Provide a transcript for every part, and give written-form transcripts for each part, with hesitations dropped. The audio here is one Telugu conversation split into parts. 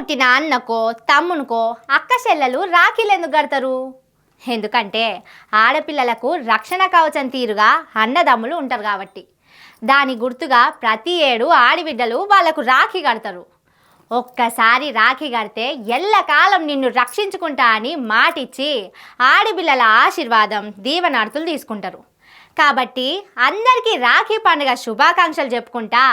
పుట్టిన అన్నకో తమ్మునికో అక్క చెల్లెలు రాఖీలు ఎందుకు కడతారు? ఎందుకంటే ఆడపిల్లలకు రక్షణ కవచం తీరుగా అన్నదమ్ములు ఉంటారు కాబట్టి. దాని గుర్తుగా ప్రతి ఏడు ఆడబిడ్డలు వాళ్లకు రాఖీ కడతారు. ఒక్కసారి రాఖీ కడితే ఎల్లకాలం నిన్ను రక్షించుకుంటా అని మాటిచ్చి ఆడపిల్లల ఆశీర్వాదం దీవెనార్తులు తీసుకుంటారు. కాబట్టి అందరికీ రాఖీ పండుగ శుభాకాంక్షలు చెప్పుకుంటా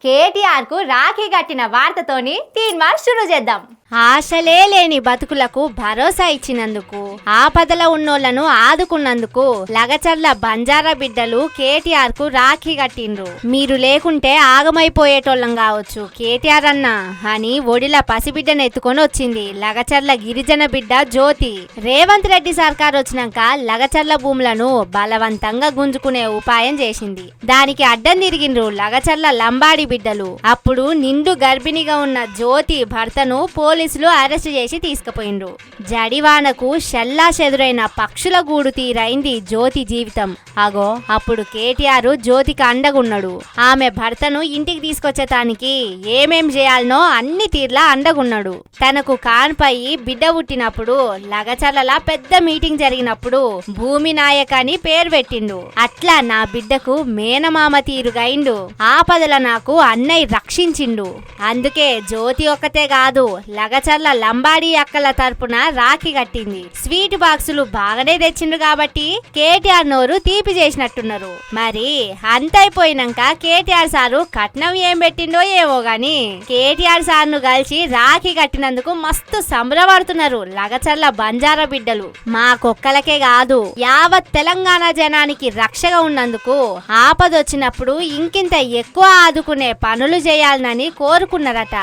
కేటీఆర్కు రాఖీ కట్టిన వార్తతోని తీర్మార్ షురు చేద్దాం. ఆశలే లేని బతుకులకు భరోసా ఇచ్చినందుకు, ఆపదలో ఉన్నోళ్లను ఆదుకున్నందుకు లగచర్ల బంజారా బిడ్డలు కేటీఆర్ కు రాఖీ కట్టిండ్రు. మీరు లేకుంటే ఆగమైపోయేటోళ్ళం కావచ్చు కేటీఆర్ అన్న అని ఒడిల పసిబిడ్డను ఎత్తుకొని వచ్చింది లగచర్ల గిరిజన బిడ్డ జ్యోతి. రేవంత్ రెడ్డి సర్కార్ వచ్చినాక లగచర్ల భూములను బలవంతంగా గుంజుకునే ఉపాయం చేసింది. దానికి అడ్డం తిరిగిండ్రు లగచర్ల లంబాడి బిడ్డలు. అప్పుడు నిండు గర్భిణిగా ఉన్న జ్యోతి భర్తను పోలీసులు అరెస్టు చేసి తీసుకుపోయిండ్రు. జడివానకు షల్లా చెదురైన పక్షుల గూడు తీరైంది జ్యోతి జీవితం. అగో అప్పుడు కేటీఆర్ జ్యోతికి అండగున్నాడు. ఆమె భర్తను ఇంటికి తీసుకొచ్చేటానికి ఏమేం చేయాలనో అన్ని తీర్లా అండగున్నాడు. తనకు కాన్పై బిడ్డ పుట్టినప్పుడు లగచర్లలా పెద్ద మీటింగ్ జరిగినప్పుడు భూమి నాయక్ అని పేరు పెట్టిండు. అట్లా నా బిడ్డకు మేనమామ తీరుగైండు. ఆపదల నాకు అన్నయ్య రక్షించిండు. అందుకే జ్యోతి ఒక్కతే కాదు లగచర్ల లంబాడి అక్కల తరపున రాఖీ కట్టింది. స్వీట్ బాక్సులు బాగానే తెచ్చిండు కాబట్టి కేటీఆర్ నోరు తీపి చేసినట్టున్నారు. మరి అంతైపోయినాక కేటీఆర్ సారు కట్నం ఏం పెట్టిండో ఏవో గాని కేటీఆర్ సార్ ను కలిసి రాఖీ కట్టినందుకు మస్తు సంబరపడుతున్నారు లగచర్ల బంజారా బిడ్డలు. మాకొక్కలకే కాదు యావత్ తెలంగాణ జనానికి రక్షగా ఉన్నందుకు ఆపదొచ్చినప్పుడు ఇంకింత ఎక్కువ ఆదుకునే పనులు చేయాలని కోరుకున్నారట.